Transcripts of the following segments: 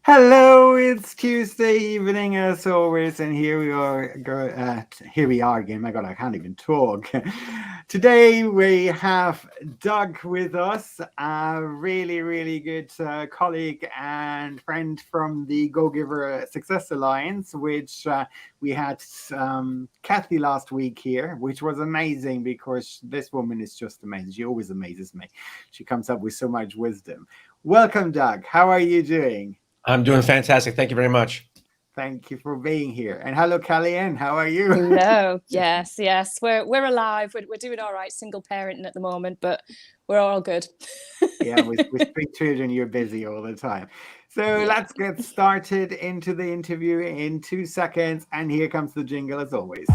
Hello, it's Tuesday evening as always, and here we are. Here we are again. My God, I can't even talk. Today we have Doug with us, a really, really good colleague and friend from the Go Giver Success Alliance, which we had Kathy last week here, which was amazing because this woman is just amazing. She always amazes me. She comes up with so much wisdom. Welcome, Doug. How are you doing? I'm doing fantastic. Thank you very much. Thank you for being here. And hello, Kellyanne. How are you? Hello. Yes. We're alive. We're doing all right. Single parenting at the moment, but we're all good. Yeah, with 3 children, you're busy all the time. So let's get started into the interview in 2 seconds. And here comes the jingle as always.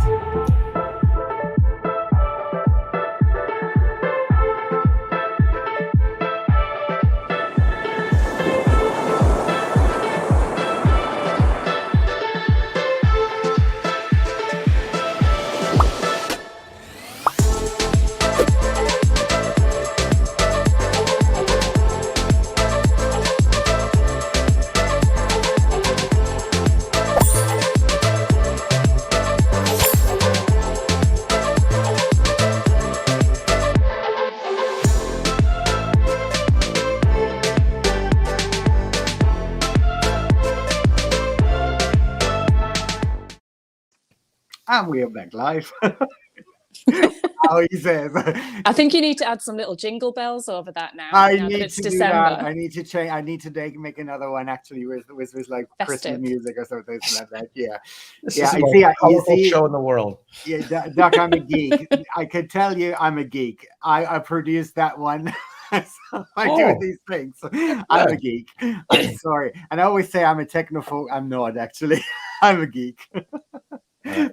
And we are back live. How he says. I think you need to add some little jingle bells over that now. I now need that it's to December. do that. I need to change. I need to make another one actually with like Festive. Christmas music or something like that. Yeah, This yeah. is the most powerful You see, show in the world. yeah, Doc, I'm a geek. I could tell you, I'm a geek. I produced that one. So I do these things. I'm a geek. I'm sorry, and I always say I'm a technophobe. I'm not actually. I'm a geek.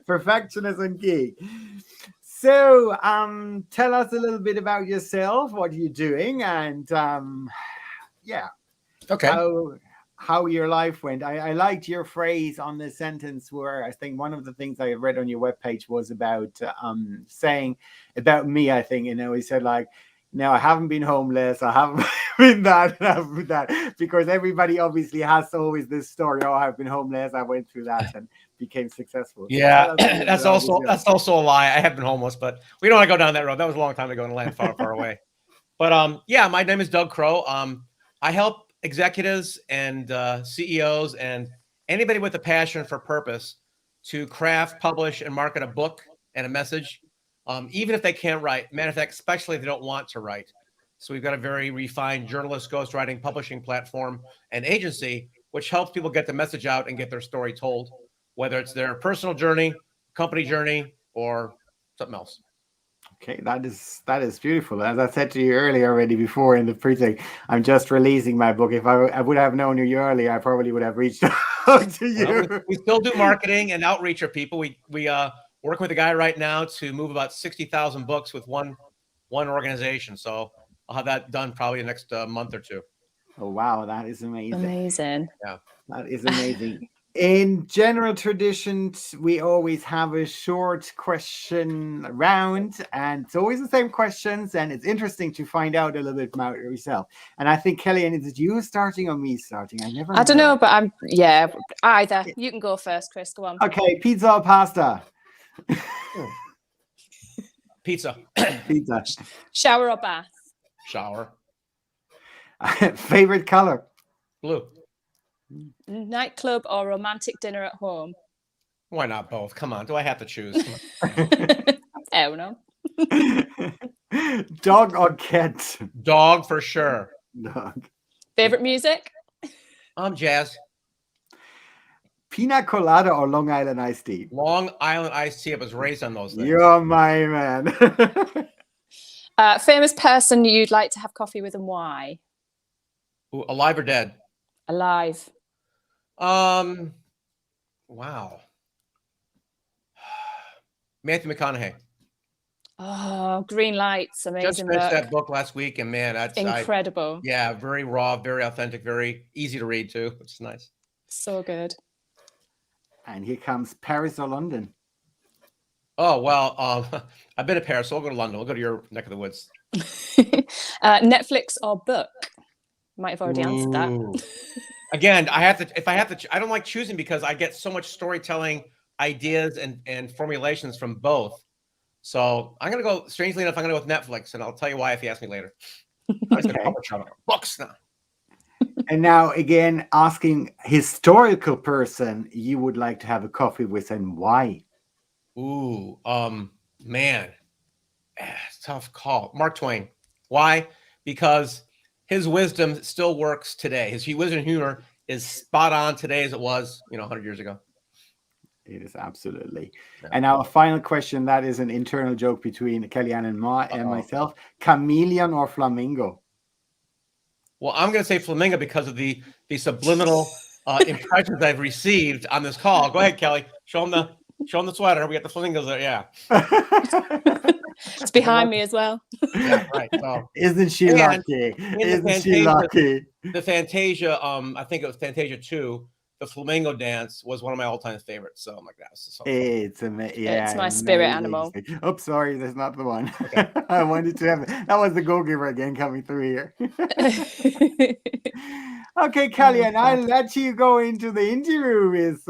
Perfectionist and geek. So, tell us a little bit about yourself, what you're doing, and how your life went. I liked your phrase on the sentence where I think one of the things I read on your webpage was about saying about me. I think he said like, "No, I haven't been homeless. I haven't been that. I haven't been that," because everybody obviously has always this story. Oh, I've been homeless. I went through that and became successful. Yeah, that's also a lie. I have been homeless, but we don't want to go down that road. That was a long time ago in a land far, far away. But my name is Doug Crowe. I help executives and CEOs and anybody with a passion for purpose to craft, publish, and market a book and a message, even if they can't write. Matter of fact, especially if they don't want to write. So we've got a very refined journalist, ghostwriting, publishing platform and agency, which helps people get the message out and get their story told, whether it's their personal journey, company journey, or something else. Okay, that is beautiful. As I said to you earlier already before in the pre-take, I'm just releasing my book. If I would have known you earlier, I probably would have reached out to you. Well, we still do marketing and outreach of people. We working with a guy right now to move about 60,000 books with one organization. So I'll have that done probably the next month or two. Oh wow, that is amazing. Amazing. Yeah, that is amazing. In general traditions, we always have a short question round, and it's always the same questions, and it's interesting to find out a little bit about yourself. And I think, Kellyanne, is it you starting or me starting? I don't know, but either. You can go first, Chris. Go on. Okay, pizza or pasta? Pizza. Pizza. Shower or bath? Shower. Favorite color? Blue. Nightclub or romantic dinner at home? Why not both? Come on. Do I have to choose? Oh, no. Dog or cat? Dog for sure. Dog. Favorite music? Jazz. Pina colada or Long Island iced tea? Long Island iced tea. I was raised on those things. You're my man. Famous person you'd like to have coffee with and why? Ooh, alive or dead? Alive. Wow. Matthew McConaughey. Oh, Green Lights, amazing. Just finished that book last week, and man, that's incredible. Very raw, very authentic, very easy to read too. It's nice. So good. And here comes Paris or London. Oh well, I've been to Paris, so I'll go to London. We'll go to your neck of the woods. Netflix or book? Might have already answered that. Again, I don't like choosing because I get so much storytelling ideas and formulations from both. So I'm going to go, strangely enough, I'm going to go with Netflix, and I'll tell you why if you ask me later. Okay. Books now. And now again, asking historical person you would like to have a coffee with and why? Ooh, man, tough call. Mark Twain. Why? Because his wisdom still works today. His wisdom and humor is spot on today as it was, 100 years ago. It is absolutely. Yeah. And now a final question that is an internal joke between Kellyanne and myself. Chameleon or flamingo? Well, I'm going to say flamingo because of the subliminal impressions I've received on this call. Go ahead, Kelly. Show them the sweater. We got the flamingos there. Yeah. It's behind me as well. Yeah, right. So, isn't she lucky? Isn't she lucky? The Fantasia, I think it was Fantasia 2. The flamingo dance was one of my all-time favorites. So I'm like, that's so fun. It's amazing. Yeah, it's my spirit animal. Oh, sorry, that's not the one. Okay. I wanted to have it. That was the Go-Giver again coming through here. Okay, Kelly, and I'll let you go into the interview with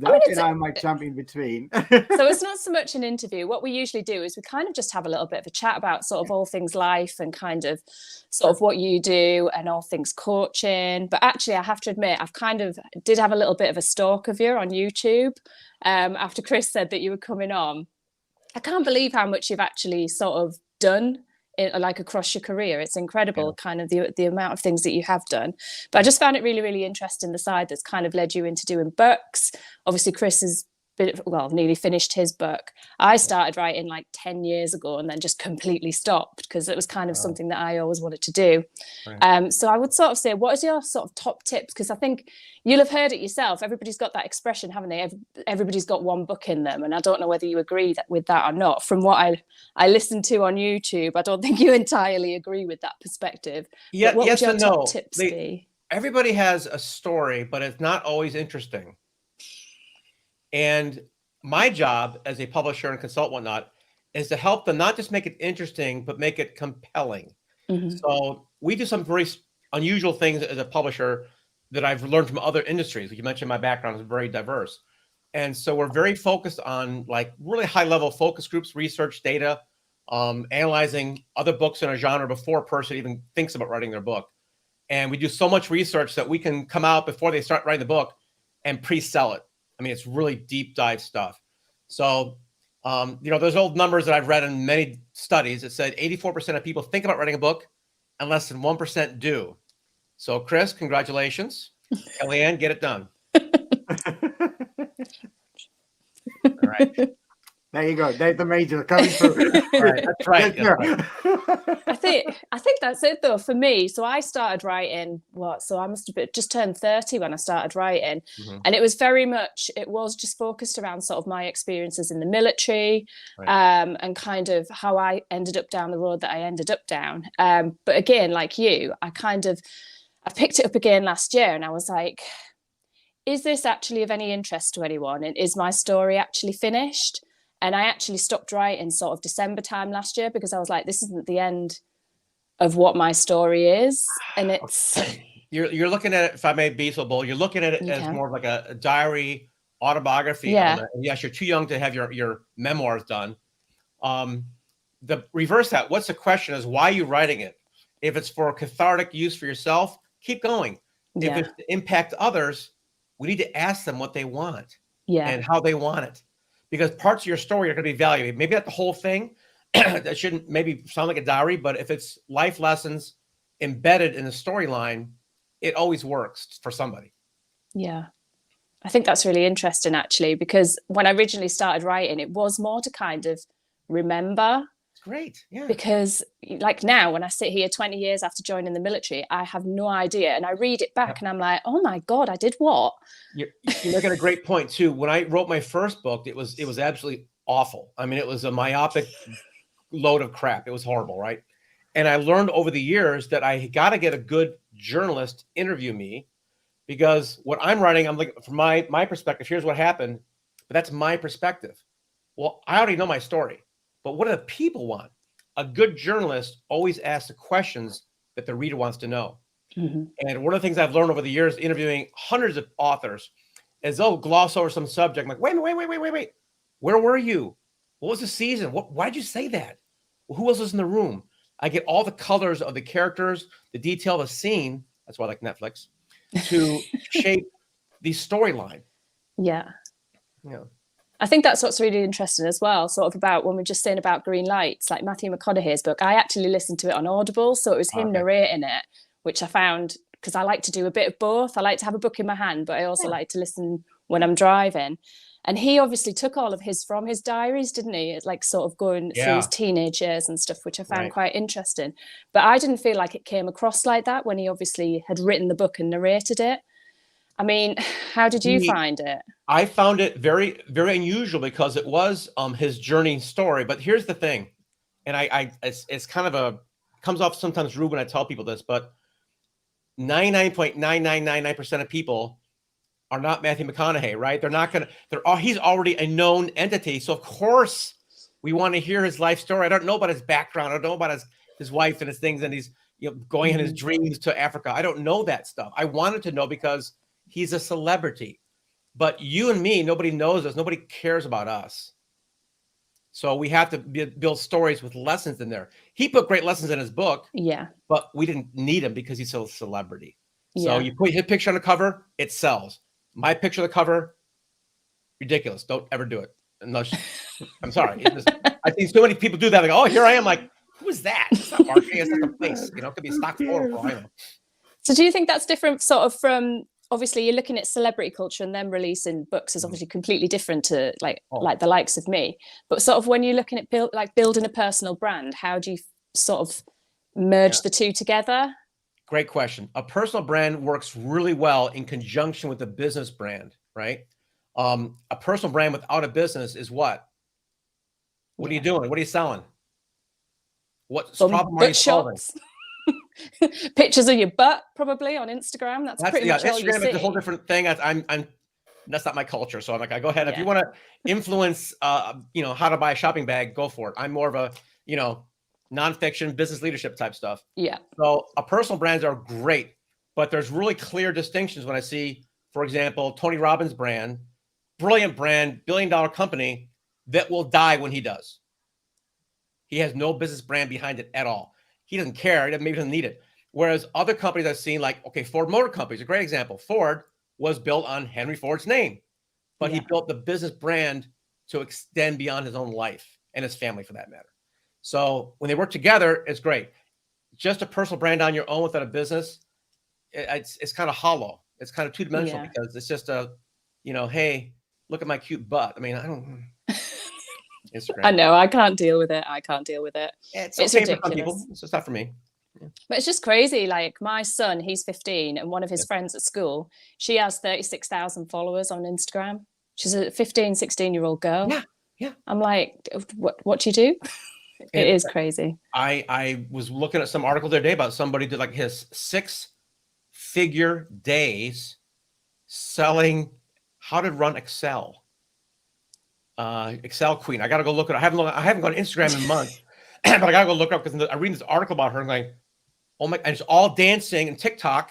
Doug, and I might jump in between. So it's not so much an interview. What we usually do is we kind of just have a little bit of a chat about sort of all things life and kind of sort of what you do and all things coaching. But actually, I have to admit, I've kind of did have a little bit of a stalk of you on YouTube after Chris said that you were coming on. I can't believe how much you've actually sort of done like across your career. It's incredible, kind of the amount of things that you have done. But I just found it really, really interesting, the side that's kind of led you into doing books. Obviously, Chris has nearly finished his book. I started writing like 10 years ago and then just completely stopped because it was kind of something that I always wanted to do. Right. So I would sort of say, what is your sort of top tips? Because I think you'll have heard it yourself. Everybody's got that expression, haven't they? Everybody's got one book in them. And I don't know whether you agree with that or not. From what I listened to on YouTube, I don't think you entirely agree with that perspective. Yeah, what yes would your and top no. tips be? Everybody has a story, but it's not always interesting. And my job as a publisher and consultant, whatnot, is to help them not just make it interesting, but make it compelling. Mm-hmm. So we do some very unusual things as a publisher that I've learned from other industries. Like you mentioned, my background is very diverse. And so we're very focused on like really high level focus groups, research, data, analyzing other books in a genre before a person even thinks about writing their book. And we do so much research that we can come out before they start writing the book and pre-sell it. I mean, it's really deep dive stuff. So, there's old numbers that I've read in many studies that said 84% of people think about writing a book and less than 1% do. So, Chris, congratulations. Kellyanne, get it done. All right. There you go. There's the major coming through. Right, that's right. I think that's it though for me. So I started writing so I must have just turned 30 when I started writing. Mm-hmm. And it was just focused around sort of my experiences in the military, right. And kind of how I ended up down the road that I ended up down. But again, like you, I picked it up again last year and I was like, is this actually of any interest to anyone? And is my story actually finished? And I actually stopped writing sort of December time last year because I was like, this isn't the end of what my story is. And it's... You're looking at it, if I may be so bold, you're looking at it as more of like a diary, autobiography. Yeah. Yes, you're too young to have your memoirs done. The reverse that, what's the question is, why are you writing it? If it's for cathartic use for yourself, keep going. Yeah. If it's to impact others, we need to ask them what they want and how they want it. Because parts of your story are going to be valuable. Maybe not the whole thing. That shouldn't maybe sound like a diary, but if it's life lessons embedded in the storyline, it always works for somebody. Yeah. I think that's really interesting, actually, because when I originally started writing, it was more to kind of remember. Great. Yeah. Because like now when I sit here 20 years after joining the military, I have no idea. And I read it back and I'm like, oh my God, I did what? You're making a great point too. When I wrote my first book, it was absolutely awful. I mean, it was a myopic load of crap. It was horrible. Right. And I learned over the years that I got to get a good journalist interview me, because what I'm writing, I'm like, from my perspective, here's what happened, but that's my perspective. Well, I already know my story. But what do the people want? A good journalist always asks the questions that the reader wants to know. Mhm. And one of the things I've learned over the years, interviewing hundreds of authors, is they'll gloss over some subject. I'm like, wait. Where were you? What was the season? Why'd you say that? Who else was in the room? I get all the colors of the characters, the detail of the scene. That's why I like Netflix, to shape the storyline. Yeah. Yeah. I think that's what's really interesting as well, sort of about when we're just saying about green lights, like Matthew McConaughey's book. I actually listened to it on Audible, so it was him narrating it, which I found, because I like to do a bit of both. I like to have a book in my hand, but I also like to listen when I'm driving. And he obviously took all of from his diaries, didn't he? It's like sort of going through his teenage years and stuff, which I found quite interesting. But I didn't feel like it came across like that when he obviously had written the book and narrated it. I mean, how did you find it? I found it very, very unusual because it was his journey story. But here's the thing, and it's kind of comes off sometimes rude when I tell people this, but 99.9999% of people are not Matthew McConaughey, right? They're not gonna. He's already a known entity, so of course we want to hear his life story. I don't know about his background. I don't know about his wife and his things, and he's going in his dreams to Africa. I don't know that stuff. I wanted to know because he's a celebrity. But you and me, nobody knows us. Nobody cares about us. So we have to build stories with lessons in there. He put great lessons in his book. Yeah. But we didn't need him because he's a celebrity. So Yeah. you put his picture on the cover, it sells. My picture on the cover, ridiculous. Don't ever do it. Unless, I'm sorry. I've seen so many people do that. Like, oh, here I am. Like, who is that? It's not marketing. It's not a place. It could be a stock photo for all I know. So do you think that's different sort of from, obviously you're looking at celebrity culture and them releasing books is obviously completely different to like the likes of me. But sort of when you're looking at building a personal brand, how do you sort of merge the two together? Great question. A personal brand works really well in conjunction with a business brand, right? A personal brand without a business is what? What are you doing? What are you selling? What problem are you solving? Pictures of your butt, probably on Instagram. That's pretty much all you see. Instagram is a whole different thing. That's not my culture. So I'm like, go ahead. If you want to influence, how to buy a shopping bag, go for it. I'm more of a, nonfiction business leadership type stuff. Yeah. So personal brands are great, but there's really clear distinctions when I see, for example, Tony Robbins' brand, brilliant brand, billion-dollar company that will die when he does. He has no business brand behind it at all. He doesn't care. Maybe he doesn't need it. Whereas other companies I've seen, like, Ford Motor Company is a great example. Ford was built on Henry Ford's name, but he built the business brand to extend beyond his own life and his family for that matter. So when they work together, it's great. Just a personal brand on your own without a business, it's kind of hollow. It's kind of two-dimensional because it's just hey, look at my cute butt. I mean, I don't. Instagram. I know. I can't deal with it. It's okay ridiculous. For some people. It's just not for me. Yeah. But it's just crazy. Like my son, he's 15, and one of his friends at school, she has 36,000 followers on Instagram. She's a 15, 16-year-old girl. Yeah. I'm like, what do you do? It is crazy. I was looking at some article the other day about somebody did like his 6-figure days selling how to run Excel. Excel queen. I got to go look at it. I haven't gone to Instagram in months, but I got to go look up because I'm reading this article about her and going, oh my, and it's all dancing and TikTok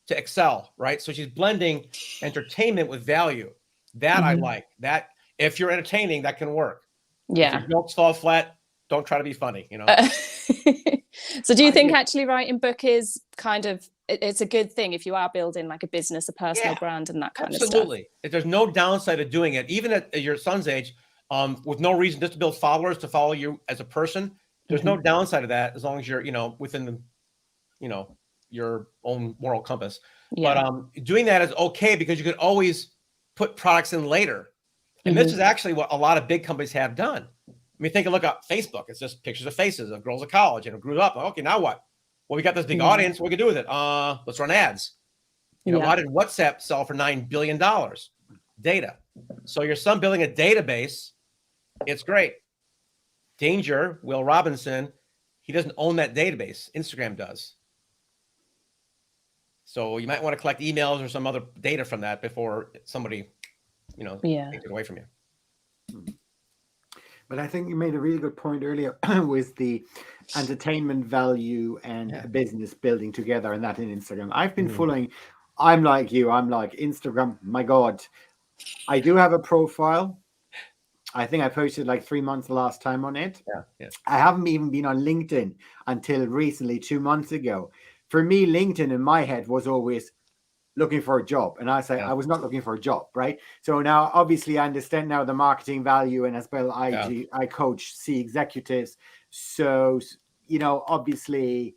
to Excel, right? So she's blending entertainment with value. That I like. That if you're entertaining, that can work. Yeah. If your jokes fall flat, don't try to be funny, So do you think actually writing book is kind of, it's a good thing if you are building like a business, a personal brand and that kind of stuff? Absolutely. There's no downside to doing it. Even at your son's age, with no reason just to build followers, to follow you as a person, there's no downside to that as long as you're, within the, your own moral compass. Yeah. But doing that is okay because you can always put products in later. And this is actually what a lot of big companies have done. I mean, take a look at Facebook. It's just pictures of faces of girls at college and it grew up. Okay, now what? Well, we got this big audience. What we can do with it? Let's run ads. Why did WhatsApp sell for $9 billion? Data. So your son building a database, it's great. Danger, Will Robinson, he doesn't own that database. Instagram does. So you might want to collect emails or some other data from that before somebody, takes it away from you. But I think you made a really good point earlier with the entertainment value and business building together, and that in Instagram. I've been following, I'm like you, I'm like Instagram. My God, I do have a profile. I think I posted like 3 months the last time on it. I haven't even been on LinkedIn until recently, 2 months ago. For me, LinkedIn in my head was always looking for a job. And I say I was not looking for a job, right? So now obviously I understand now the marketing value, and as well I coach C executives. So, you know, obviously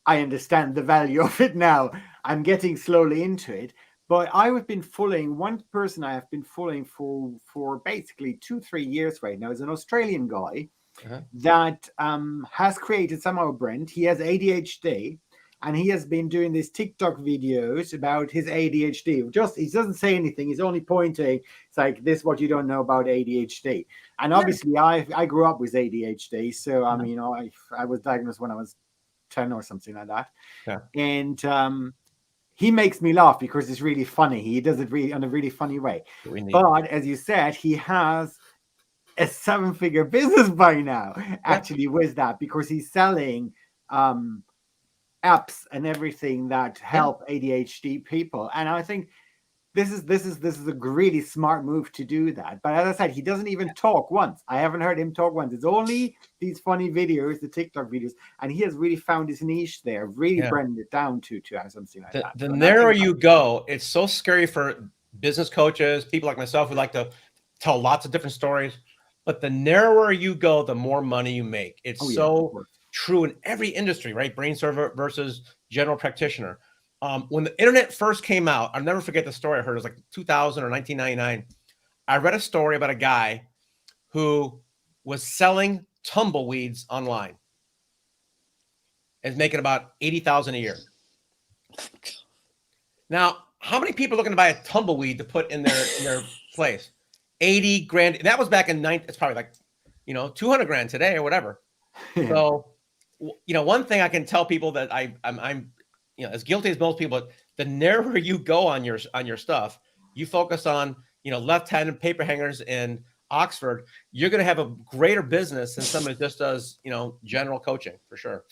I understand the value of it now. I'm getting slowly into it. But I have been following one person I have been following for basically 2-3 years right now. Is an Australian guy that has created somehow a brand. He has ADHD, and he has been doing these TikTok videos about his ADHD. He doesn't say anything. He's only pointing. It's like, this is what you don't know about ADHD. And obviously, I grew up with ADHD. So I mean, I was diagnosed when I was 10 or something like that. And he makes me laugh because it's really funny. He does it really in a really funny way. But as you said, he has a 7-figure business by now, actually, with that, because he's selling apps and everything that help ADHD people. And I think this is a really smart move to do that. But as I said, he doesn't even talk once. I haven't heard him talk once. It's only these funny videos, the TikTok videos, and he has really found his niche there, really branded it down to have something like that. The narrower you go, it's so scary for business coaches, people like myself who like to tell lots of different stories. But the narrower you go, the more money you make. It's true in every industry, right? Brain server versus general practitioner. When the internet first came out, I'll never forget the story I heard. It was like 2000 or 1999. I read a story about a guy who was selling tumbleweeds online and making about $80,000 a year. Now, how many people are looking to buy a tumbleweed to put in their place? 80 grand. That was back in it's probably like, 200 grand today or whatever. So, one thing I can tell people that I'm as guilty as most people, but the narrower you go on your stuff, you focus on, left-handed paper hangers in Oxford, you're going to have a greater business than somebody who just does, general coaching for sure.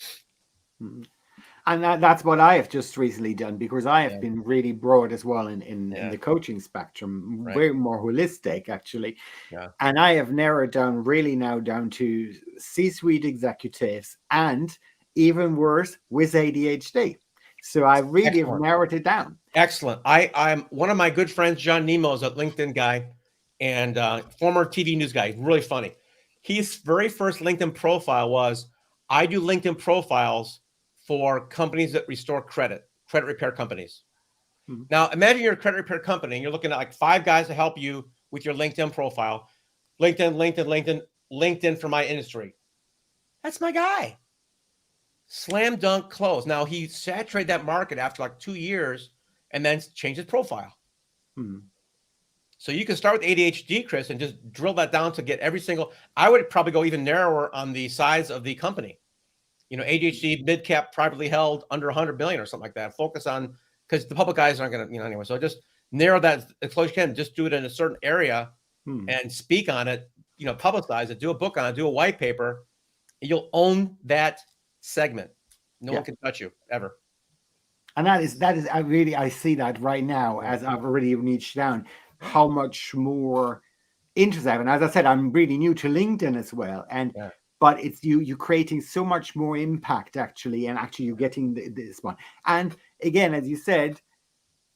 And that's what I have just recently done, because I have been really broad as well in the coaching spectrum, way more holistic actually. And I have narrowed down down to C-suite executives, and even worse, with ADHD. So I really have narrowed it down. Excellent. I'm one of my good friends, John Nemo, is a LinkedIn guy and former TV news guy. Really funny. His very first LinkedIn profile was, I do LinkedIn profiles for companies that restore credit repair companies. Now, imagine you're a credit repair company and you're looking at like 5 guys to help you with your LinkedIn profile. LinkedIn for my industry. That's my guy. Slam dunk close. Now, he saturated that market after like 2 years and then changed his profile. So you can start with ADHD, Chris, and just drill that down to get every single. I would probably go even narrower on the size of the company. ADHD, mid-cap, privately held, under 100 billion or something like that. Focus on, because the public guys aren't going to, anyway. So just narrow that as close as you can. Just do it in a certain area and speak on it, publicize it, do a book on it, do a white paper. You'll own that segment. No one can touch you ever. And that is, I see that right now, as I've already niched down, how much more interest I have. And as I said, I'm really new to LinkedIn as well. And but it's you creating so much more impact actually, and actually you're getting this one. And again, as you said,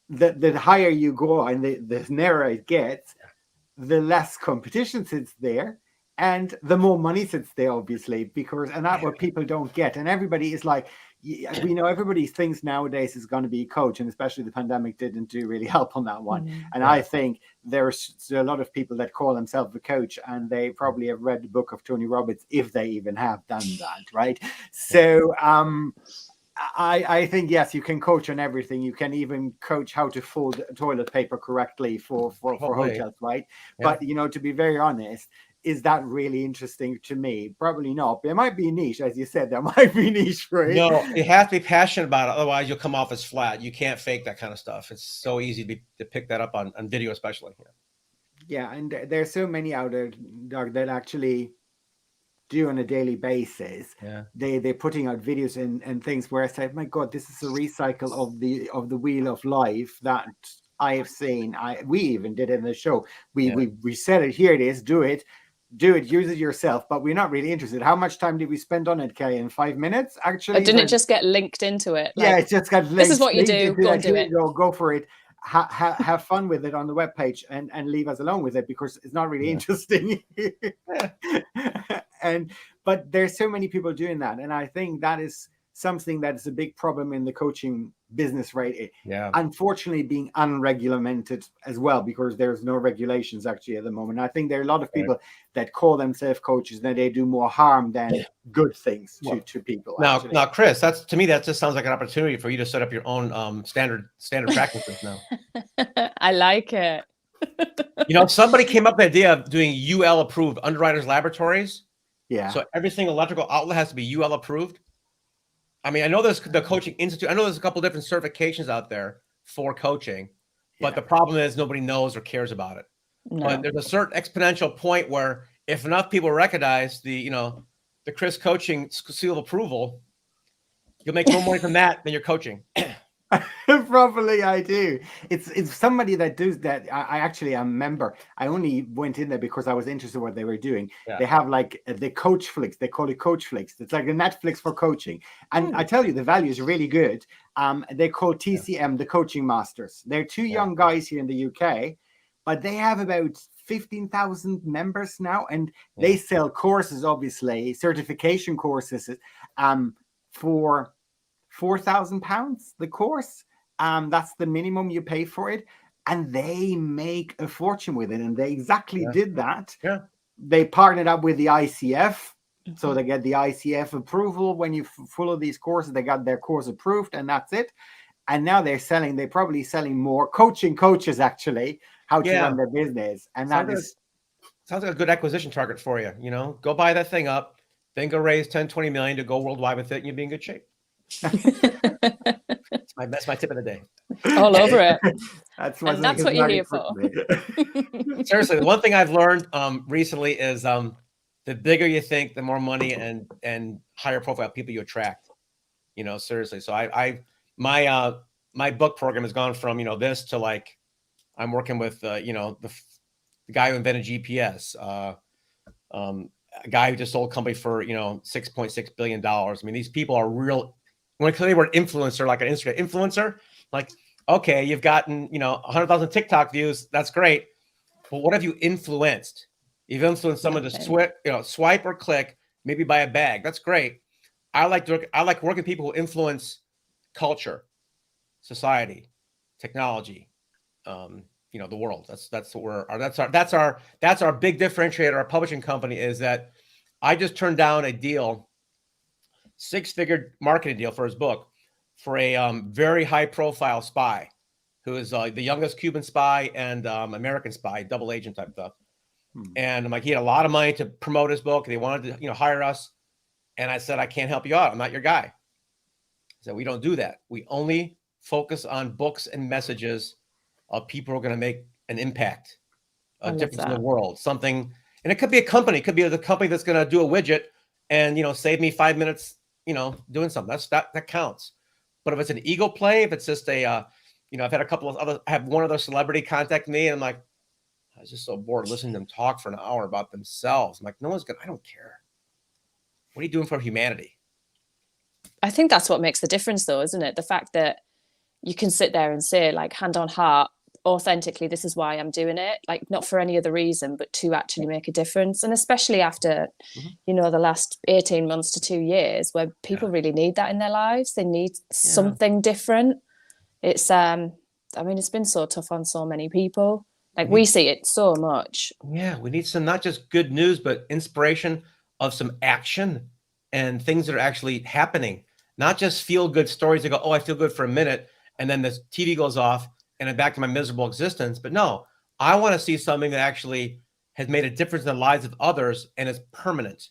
the higher you go and the narrower it gets, the less competition sits there, and the more money sits there, obviously, because that's what people don't get. And everybody is like, we know everybody thinks nowadays is going to be a coach, and especially the pandemic didn't do really help on that one. And I think there's a lot of people that call themselves a coach, and they probably have read the book of Tony Robbins, if they even have done that, right? So I think, yes, you can coach on everything. You can even coach how to fold toilet paper correctly for hotels, right? But to be very honest, is that really interesting to me? Probably not. There might be a niche, as you said, there might be a niche for it. No, you have to be passionate about it. Otherwise, you'll come off as flat. You can't fake that kind of stuff. It's so easy to pick that up on video, especially. Yeah, and there's so many out there, Doug, that actually do on a daily basis. Yeah. They're putting out videos and things where I say, my God, this is a recycle of the wheel of life that I have seen. We even did it in the show. We said it, here it is, do it, use it yourself, but we're not really interested. How much time did we spend on it, Kay? In 5 minutes? Actually, Or didn't it just get linked into it? Yeah, it just got linked. This is what you do, go and do it. Go for it. Have fun with it on the webpage and leave us alone with it, because it's not really interesting. But there's so many people doing that, and I think that is something that is a big problem in the coaching business, right? Unfortunately, being unregulated as well, because there's no regulations actually at the moment. I think there are a lot of people that call themselves coaches, that they do more harm than good things to people. Now, Chris, to me that just sounds like an opportunity for you to set up your own standard practices now. I like it. Somebody came up with the idea of doing UL approved, underwriters laboratories. Yeah. So every single electrical outlet has to be UL approved. I mean, I know there's the Coaching Institute. I know there's a couple different certifications out there for coaching, but the problem is nobody knows or cares about it. No. But there's a certain exponential point where if enough people recognize the Chris coaching seal of approval, you'll make more money from that than your coaching. Probably I do. It's somebody that does that. I actually am a member. I only went in there because I was interested in what they were doing. Yeah. They have like the Coach Flix. They call it Coach Flix. It's like a Netflix for coaching. And I tell you, the value is really good. They call TCM the Coaching Masters. They're two young guys here in the UK, but they have about 15,000 members now, and they sell courses, obviously certification courses, for £4,000 the course. That's the minimum you pay for it, and they make a fortune with it. And they exactly did that. They partnered up with the ICF, so they get the ICF approval. When you follow these courses, they got their course approved, and that's it. And now they're probably selling more coaches actually how to run their business. And sounds like a good acquisition target for you. Go buy that thing up, then go raise 10-20 million to go worldwide with it, and you'll be in good shape. That's my tip of the day. All over it. That's what you're here for. Seriously, the one thing I've learned recently is the bigger you think, the more money and higher profile people you attract. Seriously. So my book program has gone from this to like I'm working with the guy who invented GPS, a guy who just sold a company for $6.6 billion. I mean, these people are real. When I say the word influencer, like an Instagram influencer, like, okay, you've gotten, 100,000 TikTok views. That's great. But what have you influenced? You've influenced someone to swipe or click, maybe buy a bag. That's great. I like working with people who influence culture, society, technology, the world. That's our big differentiator. Our publishing company is that I just turned down a deal, 6-figure marketing deal for his book, for a very high profile spy who is the youngest Cuban spy and American spy, double agent type stuff. And I'm like, he had a lot of money to promote his book. They wanted to hire us. And I said, I can't help you out. I'm not your guy. I said, we don't do that. We only focus on books and messages of people who are going to make an impact, a difference in the world, something. And it could be a company. It could be the company that's going to do a widget and, save me 5 minutes, doing something. That counts. But if it's an ego play, if it's just I've had I have one other celebrity contact me, and I'm like, I was just so bored listening to them talk for an hour about themselves. I'm like, I don't care. What are you doing for humanity? I think that's what makes the difference, though, isn't it? The fact that you can sit there and say, like, hand on heart, authentically, this is why I'm doing it, like, not for any other reason, but to actually make a difference. And especially after, the last 18 months to 2 years, where people really need that in their lives. They need something different. It's, it's been so tough on so many people. Like, we see it so much. Yeah, we need some, not just good news, but inspiration of some action and things that are actually happening. Not just feel good stories that go, oh, I feel good for a minute, and then the TV goes off and I'm back to my miserable existence. But no, I want to see something that actually has made a difference in the lives of others and is permanent.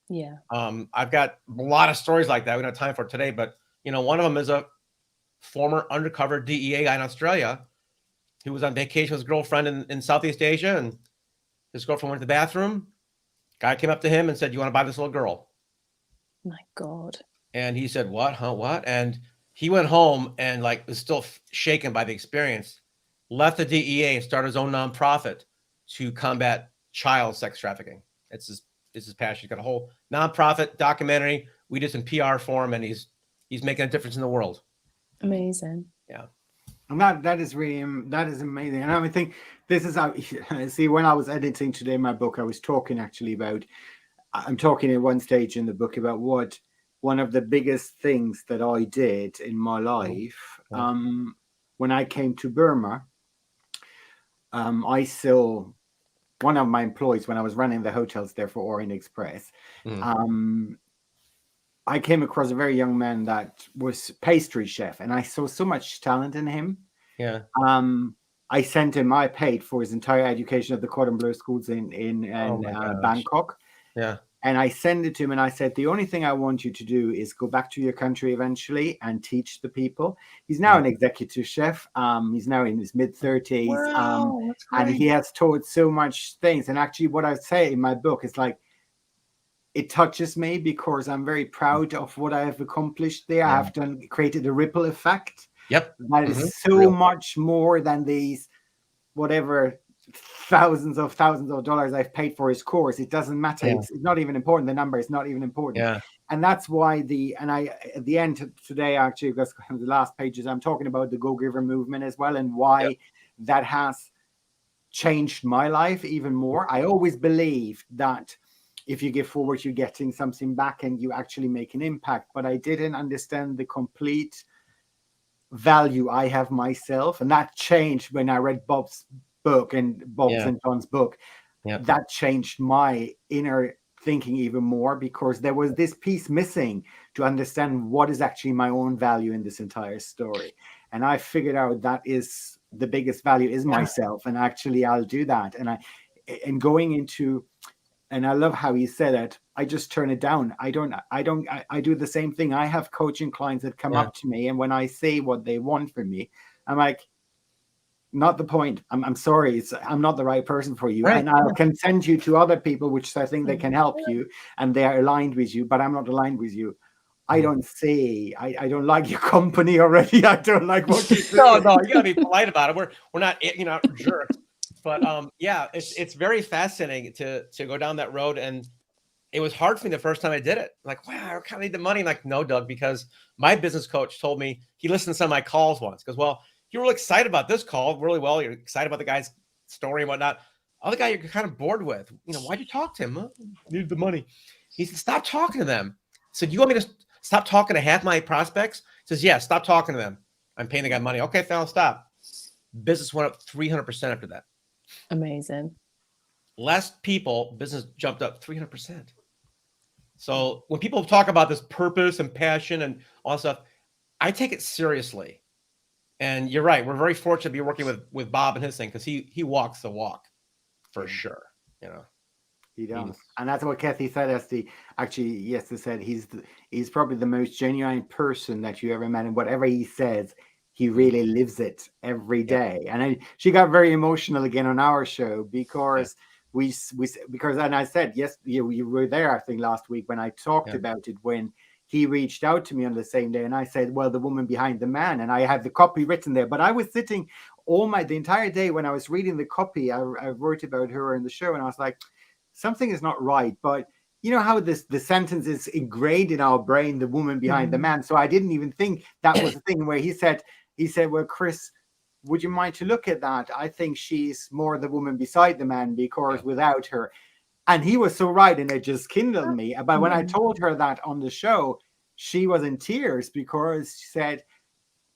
Yeah. I've got a lot of stories like that. We don't have time for it today, but one of them is a former undercover DEA guy in Australia He was on vacation with his girlfriend in Southeast Asia, and his girlfriend went to the bathroom. Guy came up to him and said, "You want to buy this little girl?" My God. And he said, "What? Huh? What?" And he went home and like was still shaken by the experience, left the DEA and started his own nonprofit to combat child sex trafficking. It's his passion. He's got a whole nonprofit documentary. We did some PR for him, and he's making a difference in the world. Amazing. Yeah. And that is amazing. And I think this is how, see, when I was editing today my book, I was talking actually about, I'm talking at one stage in the book about what one of the biggest things that I did in my life, when I came to Burma, I saw one of my employees when I was running the hotels there for Orient Express. I came across a very young man that was pastry chef, and I saw so much talent in him. Yeah. I sent him, I paid for his entire education at the Cordon Bleu schools in Bangkok. Yeah. And I sent it to him and I said, the only thing I want you to do is go back to your country eventually and teach the people. He's now an executive chef. He's now in his mid-30s. Wow, that's great. And he has taught so much things. And actually what I say in my book is like, it touches me because I'm very proud of what I have accomplished there. I have created a ripple effect. Yep. That is so much more than these, whatever, thousands of dollars I've paid for his course. It doesn't matter. It's not even important. The number is not even important. Yeah. And that's why at the end today, actually, because the last pages, I'm talking about the Go-Giver movement as well, and why that has changed my life even more. I always believed that if you give forward, you're getting something back and you actually make an impact. But I didn't understand the complete value I have myself. And that changed when I read Bob's book and and John's book. That changed my inner thinking even more, because there was this piece missing to understand what is actually my own value in this entire story. And I figured out that is the biggest value is myself. And actually I'll do that. And going into, and I love how he said it, I just turn it down. I do the same thing. I have coaching clients that come up to me, and when I say what they want from me, I'm like, not the point. I'm sorry. I'm not the right person for you. And I can send you to other people, which I think they can help you, and they are aligned with you, but I'm not aligned with you. I don't say, I don't like your company already. I don't like what you do. No, you gotta be polite about it. We're not, jerks. But it's very fascinating to go down that road. And it was hard for me the first time I did it. Like, wow, I kind of need the money. I'm like, no, Doug, because my business coach told me, he listened to some of my calls once. Because, well, you're really excited about this call really well. You're excited about the guy's story and whatnot. Other guy you're kind of bored with. Why'd you talk to him? Huh? Needed the money. He said, stop talking to them. I said, you want me to stop talking to half my prospects? He says, yeah, stop talking to them. I'm paying the guy money. Okay, then I'll stop. Business went up 300% after that. Amazing. Less people, business jumped up 300%. So when people talk about this purpose and passion and all that stuff, I take it seriously. And you're right. We're very fortunate to be working with Bob and his thing, because he walks the walk for sure. He does. And that's what Kathy said. Said he's probably the most genuine person that you ever met. And whatever he says, he really lives it every day. And she got very emotional again on our show because and I said, yes, you were there, I think, last week when I talked about it, when he reached out to me on the same day, and I said, well, the woman behind the man, and I had the copy written there, but I was sitting the entire day when I was reading the copy, I wrote about her in the show, and I was like, something is not right. But you know how the sentence is ingrained in our brain, the woman behind the man. So I didn't even think that was the thing where he said, well, Chris, would you mind to look at that? I think she's more the woman beside the man, because without her. And he was so right, and it just kindled me. But when I told her that on the show, she was in tears, because she said,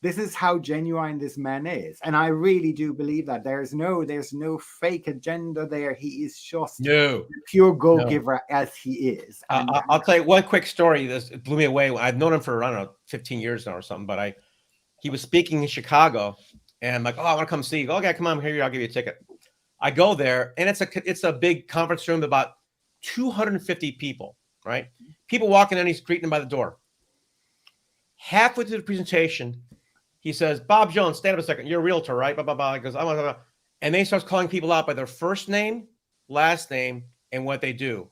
this is how genuine this man is. And I really do believe that there's no fake agenda there. He is just a pure go-giver as he is. I'll tell you one quick story. This blew me away. I've known him for, I don't know, 15 years now or something, but he was speaking in Chicago, and I'm like, oh, I want to come see you. Okay, come on here. I'll give you a ticket. I go there, and it's a big conference room, about 250 people, right? People walking in, he's greeting them by the door. Halfway through the presentation, he says, Bob Jones, stand up a second. You're a realtor, right? Blah, blah, blah. He goes, and then he starts calling people out by their first name, last name, and what they do.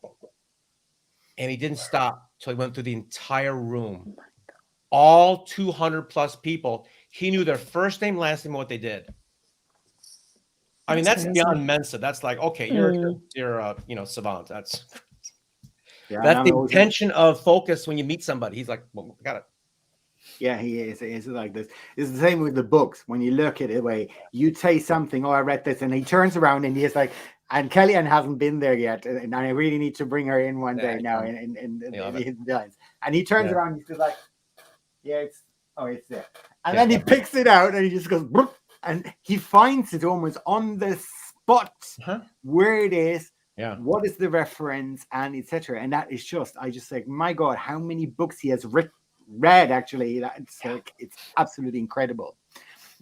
And he didn't stop till he went through the entire room. All 200 plus people. He knew their first name, last name, and what they did. I mean, that's beyond Mensa. That's like, okay, you're a savant. That's the intention of focus when you meet somebody. He's like, well, got it. Yeah, he is. It's like this. It's the same with the books. When you look at it, way you say something, I read this, and he turns around and he's like, and Kellyanne hasn't been there yet, and I really need to bring her in one day now. And he turns around and he's just like, it's there. And then he picks it out and he just goes, and he finds it almost on the spot where it is. Yeah. What is the reference and etc. And that is just, I just like, my God, how many books he has read actually. It's absolutely incredible.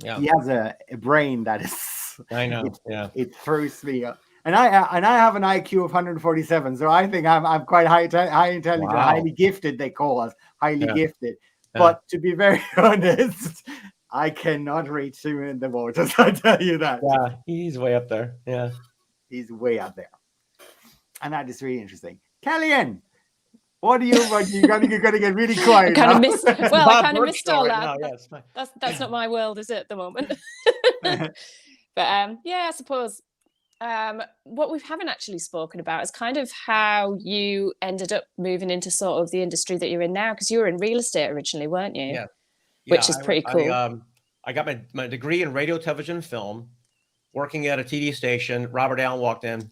Yeah. He has a brain that is, I know. It throws me up. And I have an IQ of 147, so I think I'm quite high intelligent, highly gifted. They call us highly gifted. But to be very honest, I cannot reach him in the waters. I tell you that. Yeah, he's way up there. Yeah, he's way up there, and that is really interesting. Kellyanne, what are you? You're going to get really quiet. I kind of missed all that. That's not my world, is it, at the moment? But I suppose. What we haven't actually spoken about is kind of how you ended up moving into sort of the industry that you're in now, because you were in real estate originally, weren't you? Yeah. Which is pretty cool. I got my degree in radio, television, and film, working at a TV station. Robert Allen walked in,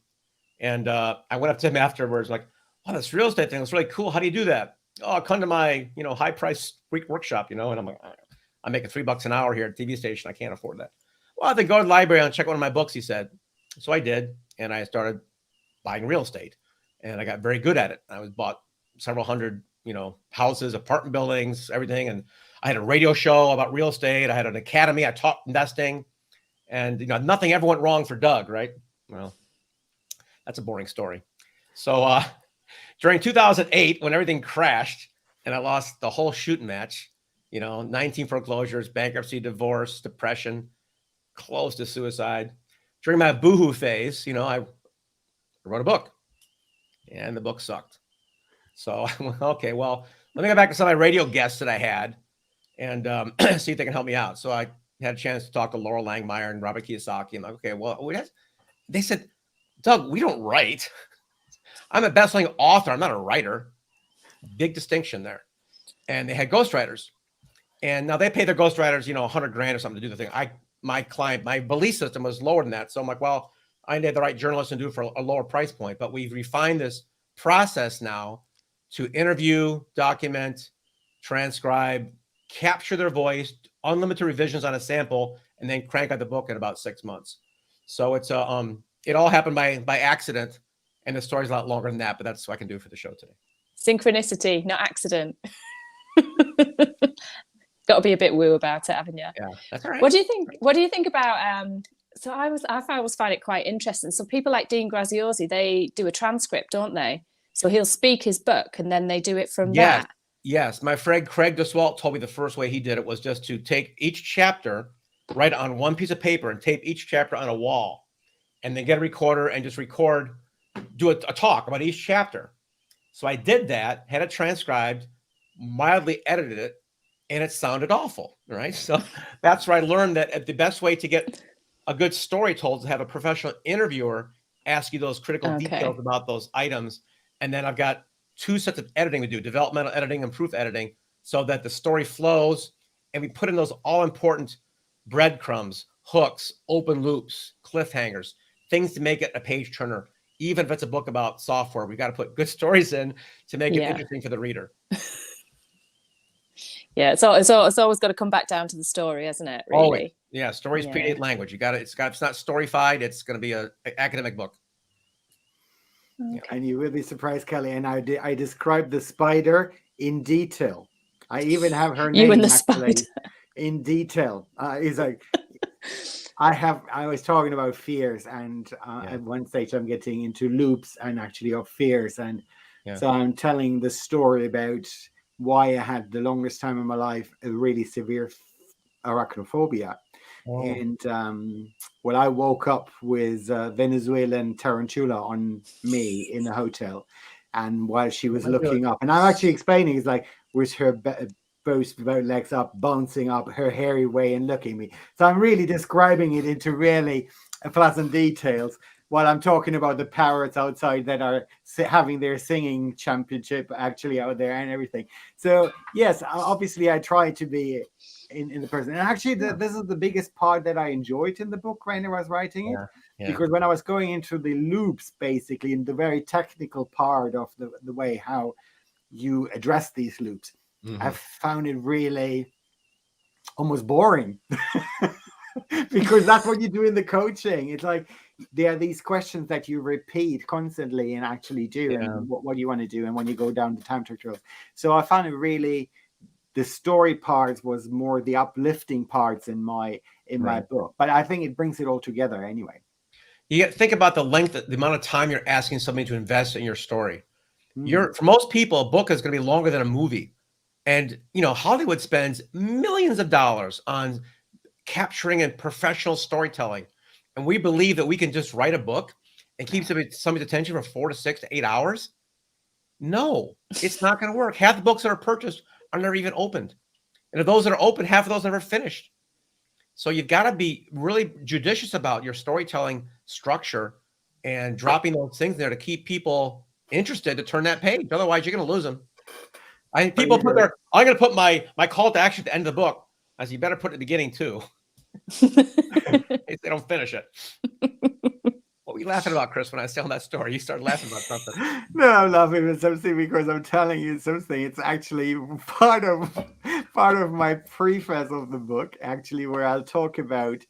and I went up to him afterwards, like, "Oh, this real estate thing is really cool. How do you do that?" "Oh, come to my high price workshop, And I'm like, "I'm making $3 an hour here at a TV station. I can't afford that." "Well, then go to the library and check one of my books," he said. So I did, and I started buying real estate, and I got very good at it. I bought several hundred, houses, apartment buildings, everything. And I had a radio show about real estate. I had an academy. I taught investing, and nothing ever went wrong for Doug, right? Well, that's a boring story. So during 2008, when everything crashed and I lost the whole shooting match, 19 foreclosures, bankruptcy, divorce, depression, close to suicide. During my boohoo phase, I wrote a book, and the book sucked. So I went, okay, well, let me go back to some of my radio guests that I had and see if they can help me out. So I had a chance to talk to Laurel Langmeyer and Robert Kiyosaki. I'm like, okay, well, they said, "Doug, we don't write. I'm a best-selling author. I'm not a writer." Big distinction there. And they had ghostwriters. And now they pay their ghostwriters, $100,000 or something to do the thing. My belief system was lower than that. So I'm like, well, I need the right journalist and do it for a lower price point. But we've refined this process now to interview, document, transcribe, capture their voice, unlimited revisions on a sample, and then crank out the book in about 6 months. So it's it all happened by accident, and the story's a lot longer than that, but that's what I can do for the show today. Synchronicity, not accident. Got to be a bit woo about it, haven't you? Yeah, that's all right. What do you think about so I always find it quite interesting. So people like Dean Graziosi, they do a transcript, don't they? So he'll speak his book and then they do it from that. Yes. My friend Craig Duswalt told me the first way he did it was just to take each chapter, write it on one piece of paper and tape each chapter on a wall, and then get a recorder and just do a talk about each chapter. So I did that, had it transcribed, mildly edited it, and it sounded awful, right? So that's where I learned that the best way to get a good story told is to have a professional interviewer ask you those critical details about those items. And then I've got 2 sets of editing to do, developmental editing and proof editing, so that the story flows. And we put in those all-important breadcrumbs, hooks, open loops, cliffhangers, things to make it a page turner. Even if it's a book about software, we got to put good stories in to make it interesting for the reader. Yeah, it's always got to come back down to the story, hasn't it? Really? Always. Yeah, stories predate language. It's not storyfied. It's going to be an academic book. Okay. And you will be surprised, Kelly. And I described the spider in detail. I even have her name and the spider in detail. He's like, I was talking about fears, and at one stage I'm getting into loops and actually of fears, and so I'm telling the story about why I had the longest time in my life a really severe arachnophobia. Oh. And well, I woke up with Venezuelan tarantula on me in the hotel, and while she was looking up, and I'm actually explaining, it's like with her both legs up, bouncing up her hairy way and looking at me. So I'm really describing it into really pleasant details while I'm talking about the parrots outside that are having their singing championship actually out there and everything. So yes, obviously I try to be in the person. And actually this is the biggest part that I enjoyed in the book when I was writing it. Because when I was going into the loops, basically in the very technical part of the way how you address these loops, I found it really almost boring. Because that's what you do in the coaching. It's like there are these questions that you repeat constantly and actually do, and what you want to do, and when you go down the time tutorials. So I found it really, the story parts was more the uplifting parts in my book, but I think it brings it all together anyway. You think about the amount of time you're asking somebody to invest in your story. For most people, a book is going to be longer than a movie. And, Hollywood spends millions of dollars on capturing and professional storytelling. And we believe that we can just write a book and keep somebody's attention for 4 to 6 to 8 hours. No, it's not going to work. Half the books that are purchased are never even opened. And of those that are open, half of those are never finished. So you've got to be really judicious about your storytelling structure and dropping those things there to keep people interested to turn that page. Otherwise, you're going to lose them. People put I'm going to put my call to action at the end of the book. I said, you better put it at the beginning too. If they don't finish it. What were you laughing about, Chris, when I was telling that story? You started laughing about something. No, I'm laughing at something because I'm telling you something. It's actually part of my preface of the book, actually, where I'll talk about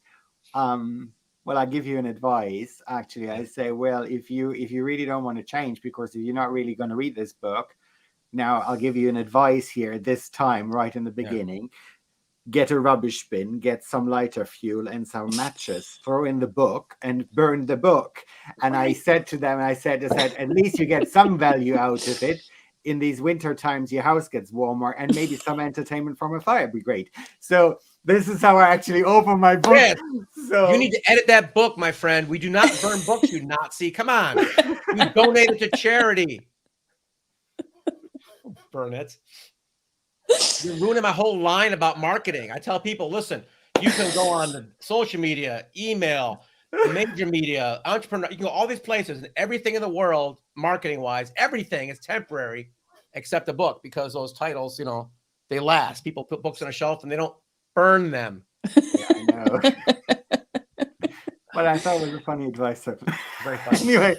I give you an advice. Actually, I say, well, if you really don't want to change, because if you're not really going to read this book, now I'll give you an advice here this time, right in the beginning. Get a rubbish bin, get some lighter fuel and some matches, throw in the book and burn the book. And I said to them, I said, at least you get some value out of it. In these winter times, your house gets warmer, and maybe some entertainment from a fire would be great. So this is how I actually open my book. Yes. So you need to edit that book, my friend. We do not burn books, you Nazi. Come on. You donate it to charity. Burn it. You're ruining my whole line about marketing. I tell people, listen, you can go on the social media, email, major media, entrepreneur. You can go all these places, and everything in the world, marketing-wise, everything is temporary except a book, because those titles, they last. People put books on a shelf and they don't burn them. Yeah, I know. But I thought it was a funny advice. So. Very funny.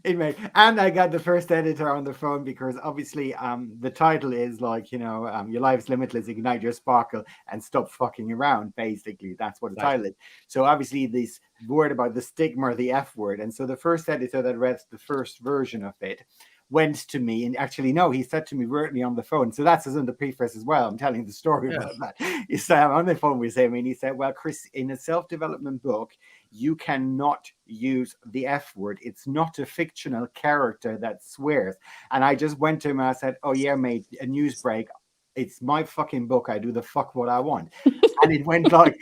Anyway, and I got the first editor on the phone, because obviously the title is like, your life's limitless, ignite your sparkle and stop fucking around. Basically, that's what the title is. So obviously this word about the stigma, the F word. And so the first editor that read the first version of it went to me, and actually, no, he said to me verbally on the phone. So that's in the preface as well. I'm telling the story about that. He said, I'm on the phone with him, and he said, well, Chris, in a self-development book, you cannot use the F word. It's not a fictional character that swears. And I just went to him and I said, oh yeah, mate, a news break. It's my fucking book. I do the fuck what I want. And it went like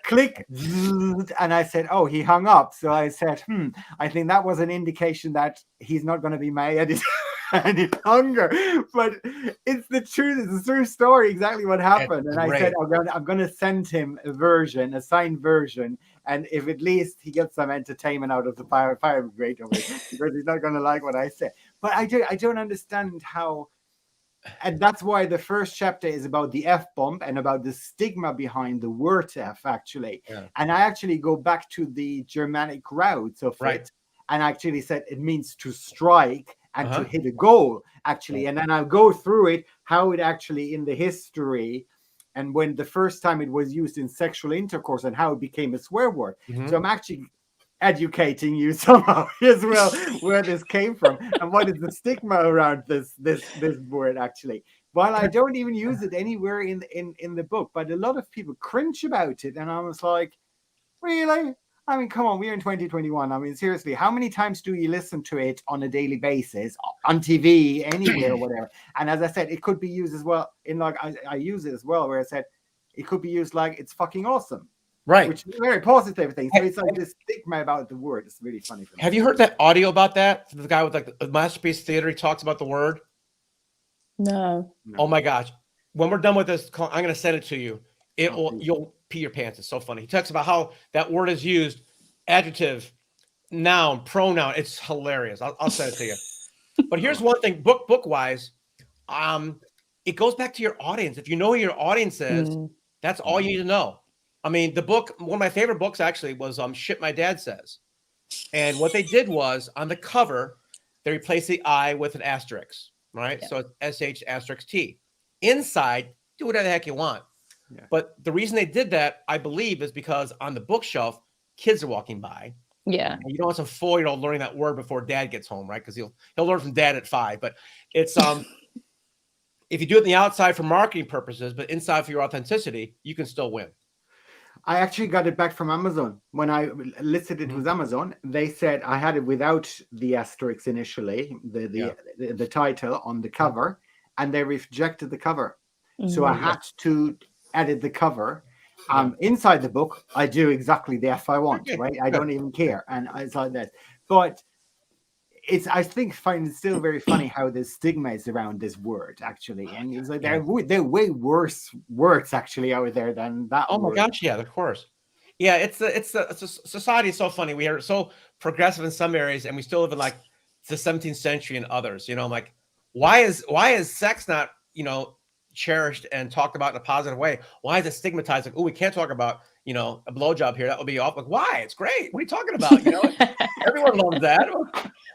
click. And I said, oh, he hung up. So I said, I think that was an indication that he's not going to be my editor. And it hunger. But it's the truth. It's a true story. Exactly what happened. And I said, I'm going to send him a signed version. And if at least he gets some entertainment out of the fire brigade of it, because he's not going to like what I say. But I don't understand how. And that's why the first chapter is about the F-bomb and about the stigma behind the word F, actually. Yeah. And I actually go back to the Germanic roots of it, and actually said it means to strike and to hit a goal, actually. And then I'll go through it, how it actually in the history, and when the first time it was used in sexual intercourse and how it became a swear word. So I'm actually educating you somehow as well where this came from and what is the stigma around this word, actually. While I don't even use it anywhere in the book, but a lot of people cringe about it, and I was like, really? I mean, come on, we're in 2021. I mean, seriously, how many times do you listen to it on a daily basis, on TV, anywhere, whatever? And as I said, it could be used as well in, like, I use it as well, where I said, it could be used like it's fucking awesome. Right. Which is a very positive thing. So it's like this stigma about the word. It's really funny for me. Have you heard that audio about that? The guy with like the Masterpiece Theater, he talks about the word. No. Oh my gosh. When we're done with this, I'm going to send it to you. You'll pee your pants. It's so funny. He talks about how that word is used, adjective, noun, pronoun. It's hilarious. I'll send it to you. But here's one thing, book wise, it goes back to your audience. If you know who your audience is, that's all you need to know. I mean, the book, one of my favorite books actually was Shit My Dad Says. And what they did was on the cover, they replaced the I with an asterisk, right? Yeah. So it's SH asterisk T. Inside, do whatever the heck you want. Yeah. But the reason they did that, I believe, is because on the bookshelf, kids are walking by. Yeah. And you don't want some 4-year-old learning that word before dad gets home, right? Because he'll learn from dad at 5. But it's if you do it in the outside for marketing purposes, but inside for your authenticity, you can still win. I actually got it back from Amazon. When I listed it with Amazon, they said I had it without the asterisks initially, the title on the cover, and they rejected the cover. So I had to edit the cover. Inside the book, I do exactly the F I want, right? I don't even care. And it's like that. But I find it still very funny how the stigma is around this word, actually. And it's like there are way worse words actually out there than that. Oh my gosh, yeah, of course. Yeah, it's a society is so funny. We are so progressive in some areas, and we still live in like the 17th century in others. You know, I'm like, why is sex not, cherished and talked about in a positive way? Why is it stigmatized? Like, oh, we can't talk about, a blowjob here. That would be off. Like, why? It's great. What are you talking about? Everyone loves that.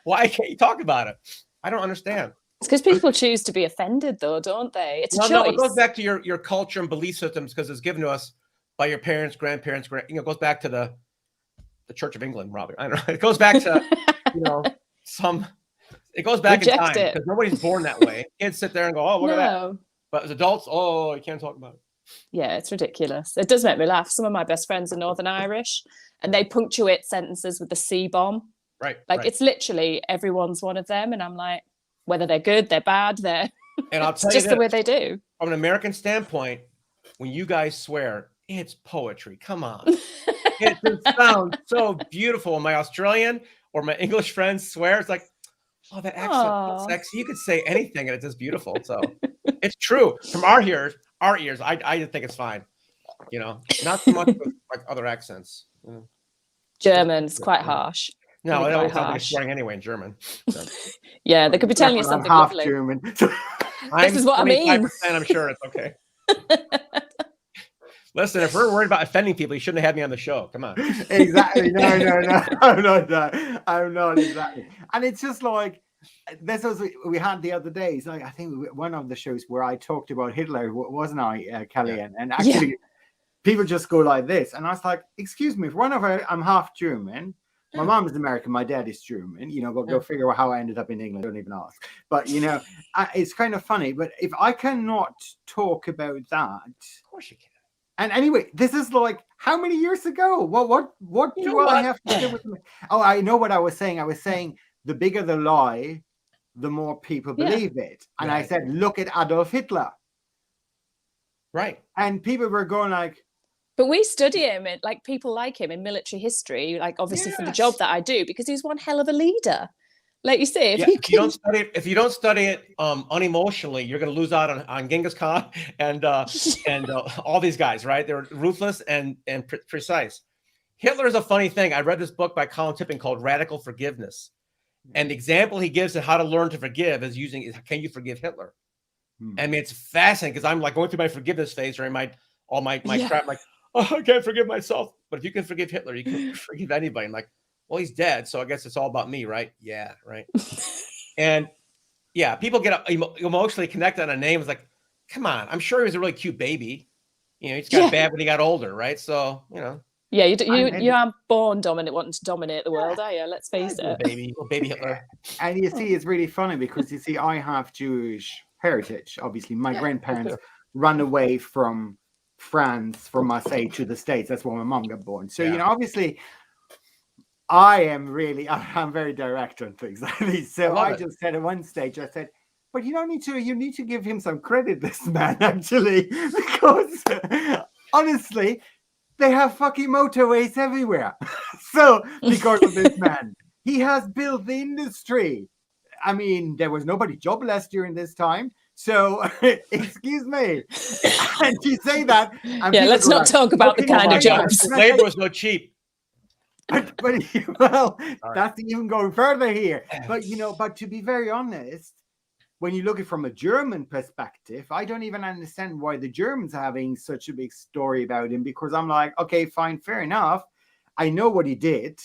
Why can't you talk about it? I don't understand. It's because people choose to be offended, though, don't they? It's a choice. No, it goes back to your culture and belief systems because it's given to us by your parents, grandparents. It goes back to the Church of England, probably. I don't know. It goes back to It goes back in time because nobody's born that way. Kids sit there and go, "Oh, look at that." But as adults, you can't talk about it. Yeah, it's ridiculous. It does make me laugh. Some of my best friends are Northern Irish, and they punctuate sentences with the C bomb. Right. It's literally everyone's one of them, and I'm like, whether they're good, they're bad, and I'll tell you just the way they do. From an American standpoint, when you guys swear, it's poetry. Come on, it just sounds so beautiful. My Australian or my English friends swear, it's like, oh, that accent is sexy. You could say anything, and it's just beautiful. So it's true. From our ears, I think it's fine. Not so much with like other accents. German is quite harsh. No, it always sounds like swearing anyway in German. So. Yeah, they could be telling you something half lovely. German. This is what I mean. I'm sure it's okay. Listen, if we're worried about offending people, you shouldn't have had me on the show. Come on. Exactly. No. I'm not that. I'm not exactly. And it's just like, this was we had the other days. Like, I think one of the shows where I talked about Hitler, wasn't I, Kelly? Yeah. And actually, people just go like this. And I was like, excuse me, I'm half German. My mom is American. My dad is German. Go figure out how I ended up in England. Don't even ask. But it's kind of funny. But if I cannot talk about that, of course you can. And anyway, this is like how many years ago? What do I have to do with me? Oh, I know what I was saying. I was saying the bigger the lie, the more people believe it. And I said, look at Adolf Hitler. Right. And people were going like, but we study him, like people like him in military history, like obviously for the job that I do, because he's one hell of a leader. Like you say, if you don't study it unemotionally, you're going to lose out on Genghis Khan and all these guys, right? They're ruthless and precise. Hitler is a funny thing. I read this book by Colin Tipping called Radical Forgiveness. And the example he gives of how to learn to forgive is can you forgive Hitler? I mean, it's fascinating because I'm like going through my forgiveness phase during my crap. I'm like, oh, I can't forgive myself. But if you can forgive Hitler, you can forgive anybody. I'm like, well, he's dead, so I guess it's all about me, right? Yeah, right. And people get emotionally connected on a name. It's like, come on, I'm sure he was a really cute baby. He just got bad when he got older, right? So, Yeah, you aren't born wanting to dominate the world, are you? Let's face it. Baby Hitler. And you see, it's really funny because I have Jewish heritage. Obviously, my grandparents ran away from France, from Marseille to the States. That's where my mom got born. So, obviously, I'm very direct on things like this. So I just said at one stage, I said, but you need to give him some credit, this man, actually, because honestly, they have fucking motorways everywhere. So because of this man, he has built the industry. I mean, there was nobody jobless during this time. So, excuse me. And you say that. And yeah, let's not talk about the kind of jobs. Labor was no cheap. But well, that's even going further here. But, but to be very honest, when you look at it from a German perspective, I don't even understand why the Germans are having such a big story about him, because I'm like, okay, fine, fair enough. I know what he did.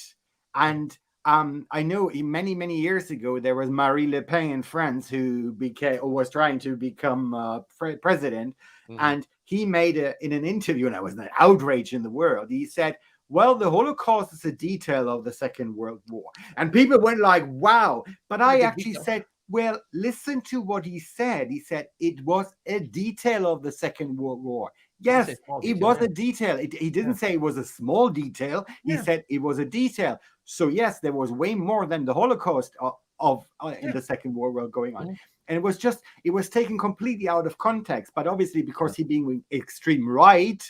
And I know many, many years ago, there was Marie Le Pen in France who was trying to become president. Mm-hmm. And he made in an interview, and I was an outrage in the world. He said, well, the Holocaust is a detail of the Second World War. And people went like, wow. But I actually said, well, listen to what he said. He said it was a detail of the Second World War. Yes, it was a detail. He didn't say it was a small detail. He said it was a detail. So yes, there was way more than the Holocaust in the Second World War going on. And it was taken completely out of context. But obviously, because he being extreme right,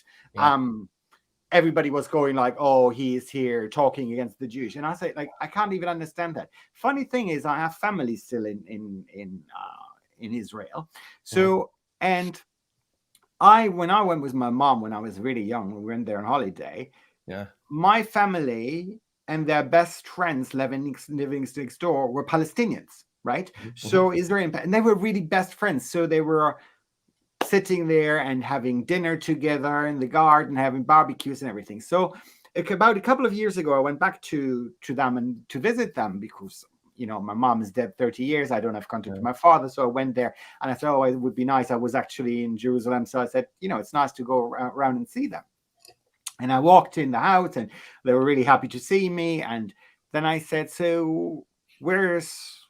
everybody was going like, oh, he is here talking against the Jews. And I say, like, I can't even understand that. Funny thing is, I have family still in Israel. So, and when I went with my mom, when I was really young, we went there on holiday. Yeah. My family and their best friends living next door were Palestinians, right? Mm-hmm. So Israel, and they were really best friends. So they were sitting there and having dinner together in the garden, having barbecues and everything. So about a couple of years ago, I went back to them and to visit them because, my mom is dead 30 years. I don't have contact with my father. So I went there and I thought, oh, it would be nice. I was actually in Jerusalem. So I said, it's nice to go around and see them. And I walked in the house and they were really happy to see me. And then I said, so where's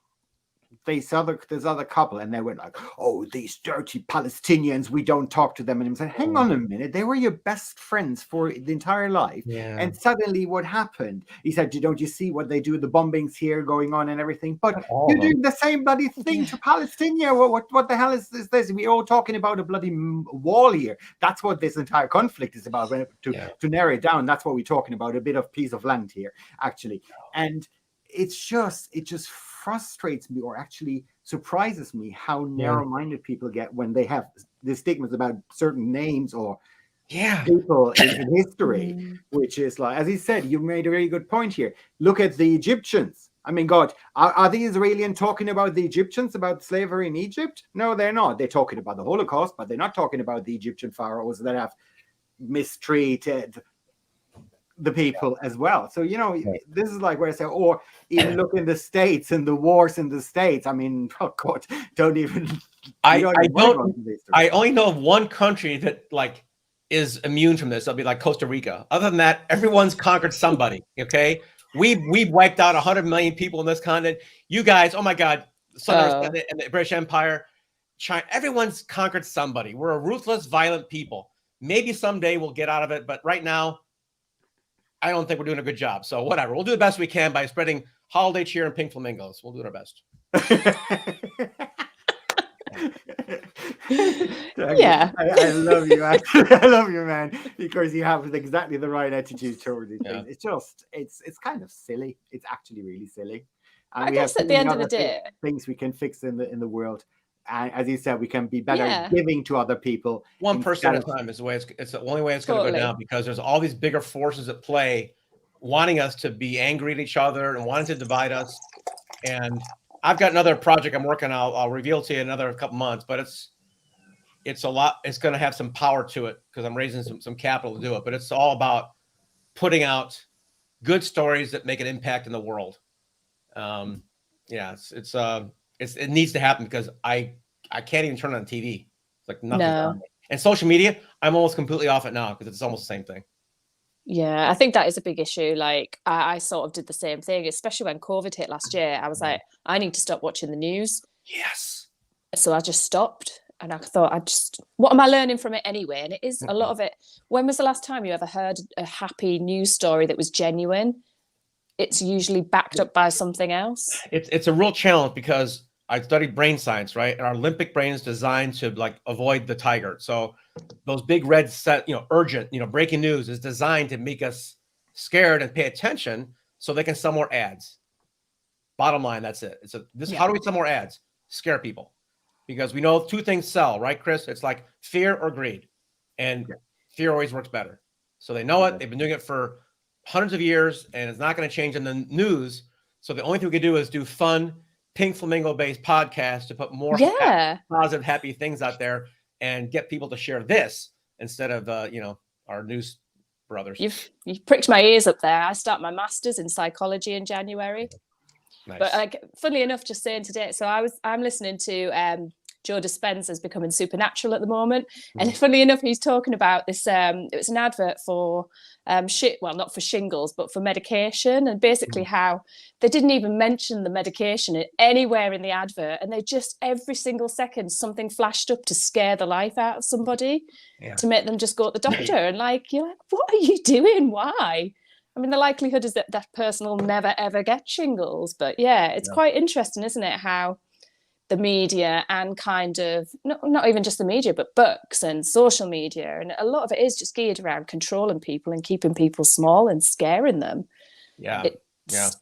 this other couple? And they went like, oh, these dirty Palestinians, we don't talk to them. And I said, hang on a minute, they were your best friends for the entire life. Yeah. And suddenly what happened? He said, don't you see what they do, the bombings here going on and everything? But you're doing the same bloody thing to Palestinians. What the hell is this? We're all talking about a bloody wall here. That's what this entire conflict is about. To narrow it down, that's what we're talking about, a bit of piece of land here, actually. And it just frustrates me, or actually surprises me, how narrow-minded people get when they have the stigmas about certain names or people in history, which is like, as he said, you made a very good point here. Look at the Egyptians. I mean, God, are the Israelis talking about the Egyptians, about slavery in Egypt? No, they're not. They're talking about the Holocaust, but they're not talking about the Egyptian pharaohs that have mistreated the people as well. So, this is like where I say, or even look in the States and the wars in the States. I mean, oh God, don't even. I only know of one country that is immune from this. It'll be like Costa Rica. Other than that, everyone's conquered somebody. Okay. We've wiped out 100 million people in this continent. You guys, oh my God, Southern and the British Empire, China, everyone's conquered somebody. We're a ruthless, violent people. Maybe someday we'll get out of it, but right now, I don't think we're doing a good job. So whatever. We'll do the best we can by spreading holiday cheer and pink flamingos. We'll do our best. Yeah. I love you. I love you, man, because you have exactly the right attitude towards these things. It's kind of silly. It's actually really silly. And I guess at the end of the day, things we can fix in the world. And as you said, we can be better giving to other people. One person at a time is the way it's the only way it's going to go down, because there's all these bigger forces at play wanting us to be angry at each other and wanting to divide us. And I've got another project I'm working on. I'll reveal to you in another couple months, but it's a lot. It's going to have some power to it because I'm raising some capital to do it. But it's all about putting out good stories that make an impact in the world. It needs to happen because I can't even turn on TV. It's like nothing. No. And social media, I'm almost completely off it now because it's almost the same thing. Yeah, I think that is a big issue. Like I sort of did the same thing, especially when COVID hit last year. I was like, I need to stop watching the news. Yes. So I just stopped, and I thought, what am I learning from it anyway? And it is a lot of it. When was the last time you ever heard a happy news story that was genuine? It's usually backed up by something else. It's a real challenge because I studied brain science, right? And our limbic brain is designed to like avoid the tiger. So those big red set, urgent, breaking news is designed to make us scared and pay attention so they can sell more ads. Bottom line, that's it. How do we sell more ads? Scare people. Because we know two things sell, right, Chris? It's like fear or greed. And fear always works better. So they know it. They've been doing it for hundreds of years, and it's not going to change in the news. So the only thing we can do is do fun, pink flamingo-based podcasts to put more positive, happy things out there and get people to share this instead of, our news brothers. You've pricked my ears up there. I start my master's in psychology in January. Nice. But funnily enough, just saying today, so I'm listening to Joe Dispenza's Becoming Supernatural at the moment, and funnily enough, he's talking about this. It was an advert for not for shingles, but for medication, and basically how they didn't even mention the medication anywhere in the advert, and they just every single second something flashed up to scare the life out of somebody, to make them just go to the doctor, and you're like, what are you doing? Why? I mean, the likelihood is that that person will never, ever get shingles. But it's quite interesting, isn't it? How the media and kind of, not even just the media, but books and social media. And a lot of it is just geared around controlling people and keeping people small and scaring them. Yeah.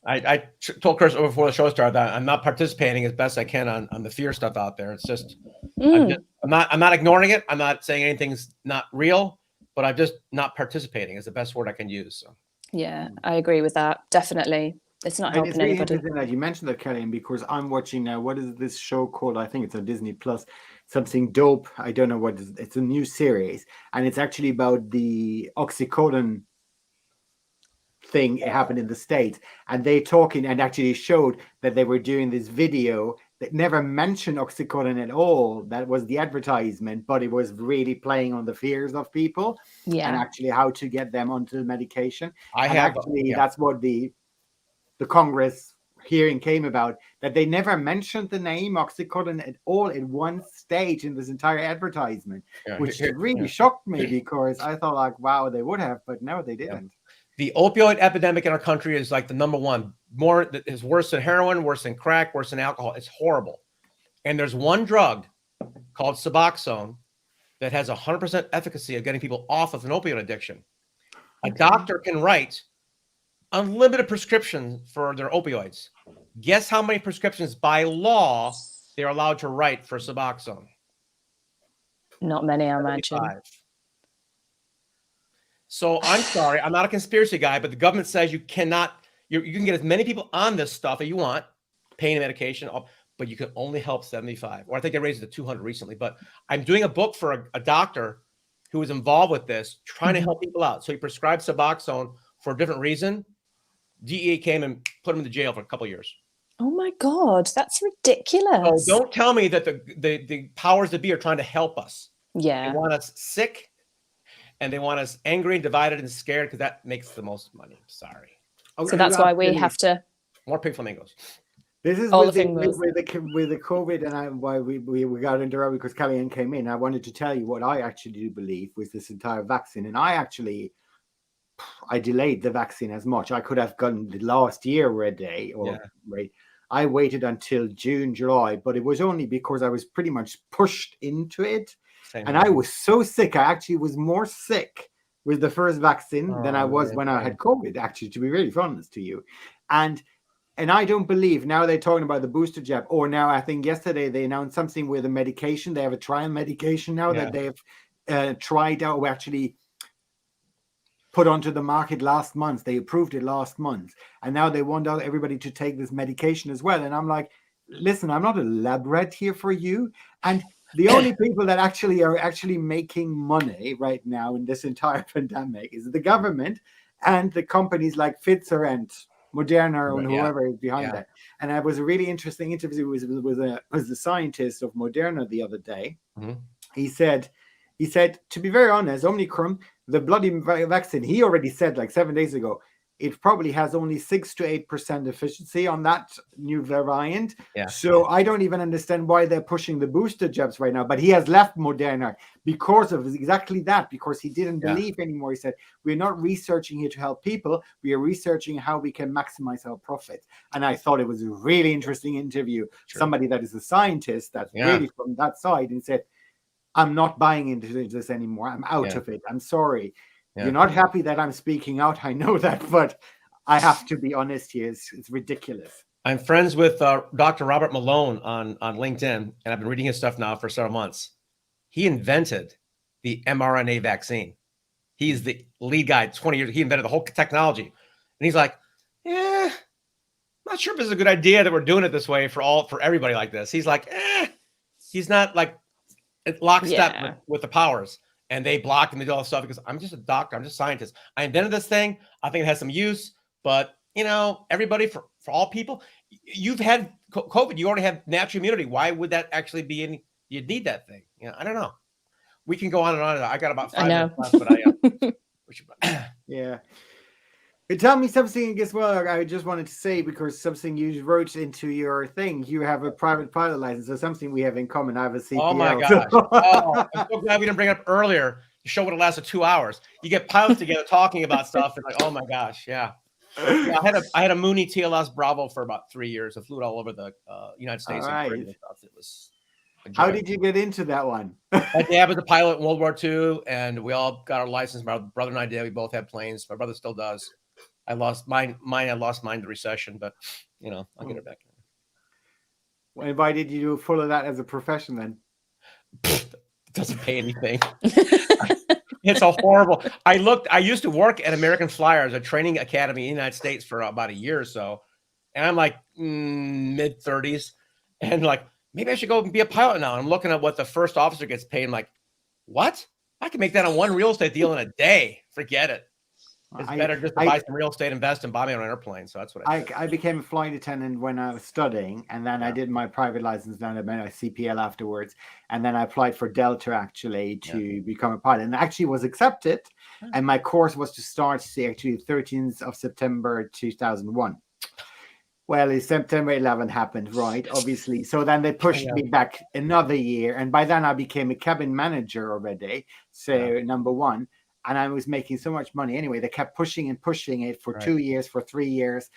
I told Chris before the show started that I'm not participating as best I can on the fear stuff out there. It's just, I'm not ignoring it. I'm not saying anything's not real, but I'm just not participating is the best word I can use. So. Yeah, I agree with that. Definitely. It's not helping anybody. It's interesting that you mentioned that, Kelly, because I'm watching now, what is this show called? I think it's on Disney Plus, something dope. I don't know what it's a new series. And it's actually about the oxycodone thing. It happened in the States. And they talking and actually showed that they were doing this video that never mentioned oxycodone at all. That was the advertisement, but it was really playing on the fears of people and actually how to get them onto the medication. That's what the Congress hearing came about, that they never mentioned the name oxycodone at all at one stage in this entire advertisement, which really shocked me because I thought wow, they would have, but no, they didn't. The opioid epidemic in our country is like the number one. Is worse than heroin, worse than crack, worse than alcohol. It's horrible. And there's one drug called Suboxone that has 100% efficacy of getting people off of an opioid addiction. A doctor can write unlimited prescriptions for their opioids. Guess how many prescriptions by law they're allowed to write for Suboxone? Not many, I imagine. 75. So I'm sorry, I'm not a conspiracy guy, but the government says you cannot, you can get as many people on this stuff as you want, pain and medication, but you can only help 75. Or I think they raised it to 200 recently. But I'm doing a book for a doctor who was involved with this, trying to help people out. So he prescribed Suboxone for a different reason. DEA came and put him in the jail for a couple of years. Oh my God, that's ridiculous. So don't tell me that the powers that be are trying to help us. Yeah. They want us sick. And they want us angry and divided and scared because that makes the most money. Sorry. So that's why we have to. More pink flamingos. This is with the COVID and why we got interrupted because Kellyanne came in. I wanted to tell you what I actually do believe with this entire vaccine. And I delayed the vaccine as much. I could have gotten the last year already. I waited until June, July, but it was only because I was pretty much pushed into it. And I was so sick. I actually was more sick with the first vaccine than I was when I had COVID, actually, to be really honest to you. And I don't believe now they're talking about the booster jab, or now I think yesterday they announced something with a medication. They have a trial medication now that they have tried out, actually put onto the market last month. They approved it last month. And now they want everybody to take this medication as well. And I'm like, listen, I'm not a lab rat here for you. And the only people that are making money right now in this entire pandemic is the government and the companies like Pfizer and Moderna and whoever is behind that. And I was a really interesting interview with the scientist of Moderna the other day. Mm-hmm. He said, to be very honest, Omicron, the bloody vaccine, he already said 7 days ago, it probably has only 6 to 8% efficiency on that new variant. Yeah. So I don't even understand why they're pushing the booster jabs right now. But he has left Moderna because of exactly that, because he didn't believe anymore. He said, we're not researching here to help people. We are researching how we can maximize our profits. And I thought it was a really interesting interview. True. Somebody that is a scientist that's really from that side, and said, I'm not buying into this anymore. I'm out of it. I'm sorry. You're not happy that I'm speaking out. I know that, but I have to be honest here. It's ridiculous. I'm friends with Dr. Robert Malone on LinkedIn, and I've been reading his stuff now for several months. He invented the mRNA vaccine. He's the lead guy, 20 years. He invented the whole technology. And he's like, not sure if it's a good idea that we're doing it this way for everybody like this. He's like, he's not like lockstep with the powers. And they block and they do all this stuff because I'm just a doctor. I'm just a scientist. I invented this thing. I think it has some use, but everybody, for all people, you've had COVID. You already have natural immunity. Why would that actually be you'd need that thing? I don't know. We can go on and on. I got about 5 minutes left, but yeah. Tell me something as well. I just wanted to say, because something you wrote into your thing, you have a private pilot license, so something we have in common. I have a CPL. Oh my gosh! I'm so glad we didn't bring it up earlier. The show would have lasted 2 hours. You get pilots together talking about stuff, and like, oh my gosh, I had a Mooney TLS Bravo for about 3 years. I flew it all over the United States. Right. And stuff. It was. How did you get into that one? My dad was a pilot in World War II, and we all got our license. My brother and I did. We both had planes. My brother still does. I lost mine. I lost mine to recession, but I'll get it back. And why did you follow that as a profession then? It doesn't pay anything. It's a horrible. I used to work at American Flyers, a training academy in the United States, for about a year or so, and I'm like mid-30s, and like, maybe I should go and be a pilot now. And I'm looking at what the first officer gets paid. I'm like, what? I can make that on one real estate deal in a day. Forget it. It's better just to buy some real estate, invest, and buy me on an airplane. So that's what I became a flight attendant when I was studying, and then I did my private license, then I made my CPL afterwards, and then I applied for Delta actually to become a pilot, and actually was accepted. And my course was to start actually 13th of September 2001. Well, September 11 happened, right? Obviously. So then they pushed me back another year, and by then I became a cabin manager already. So number one. And I was making so much money. Anyway, they kept pushing and pushing it for 2 years, for 3 years.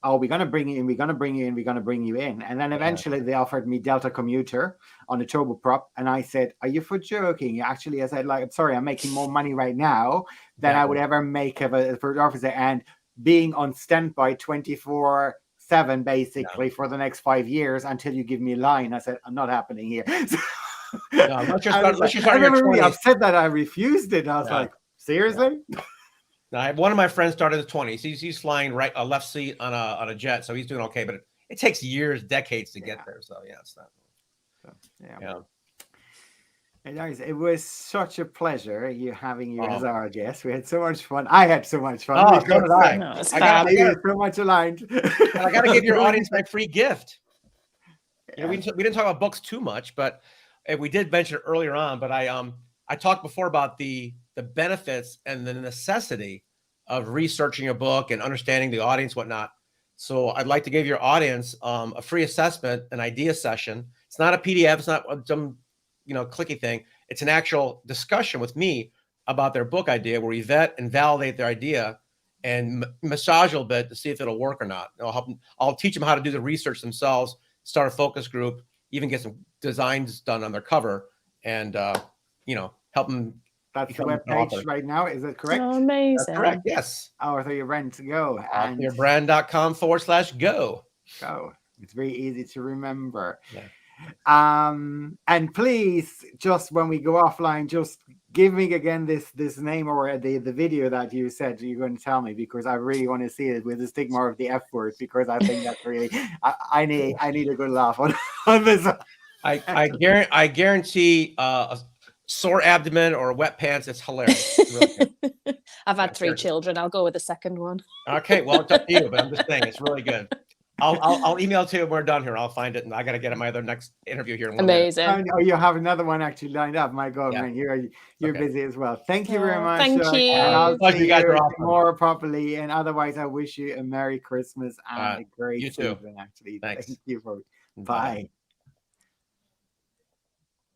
Oh, we're going to bring you in. We're going to bring you in. We're going to bring you in. And then eventually they offered me Delta commuter on a turboprop. And I said, are you for joking? Actually, I said, like, I'm sorry, I'm making more money right now than I would ever make as a first officer. And being on standby 24/7, basically, for the next 5 years until you give me a line. I said, I'm not happening here. I remember really upset that I refused it. I was like, seriously? Now, one of my friends started in his 20s. He's flying a left seat on a jet, so he's doing okay. But it takes years, decades to get there. So it's not. It was such a pleasure having you as our guest. We had so much fun. I had so much fun. Oh, so did I. No, I got so much aligned. I got to give your audience my free gift. We didn't talk about books too much, but we did mention it earlier on. But I talked before about the benefits and the necessity of researching a book and understanding the audience, whatnot. So I'd like to give your audience a free assessment, an idea session. It's not a PDF. It's not a dumb, clicky thing. It's an actual discussion with me about their book idea, where we vet and validate their idea and massage a little bit to see if it'll work or not. I'll teach them how to do the research themselves, start a focus group, even get some designs done on their cover, and help them. That's the webpage right now. Is that correct? Oh, amazing. That's correct. Yes. So you're ready to go. Authoryourbrand.com/go. Go. It's very easy to remember. Yeah. And please, just when we go offline, just give me again this name or the video that you said you're going to tell me, because I really want to see it with the stigma of the F word, because I think that's really I need a good laugh on this. I guarantee a sore abdomen or wet pants. It's hilarious. Really good. I've had 3 children. I'll go with the second one. Okay, well, it's up to you, but I'm just saying it's really good. I'll email it to you when we're done here. I'll find it, and I got to get at my other next interview here in 1 minute. Amazing. Oh, you have another one actually lined up. My God, Yeah. man, you're Okay. busy as well. Thank you very much. Thank Doug, you. And I'll Doug, see you guys you are awesome. more properly. And otherwise, I wish you a Merry Christmas and a great you too. season. Actually, Thanks. thank you for. Bye. Bye.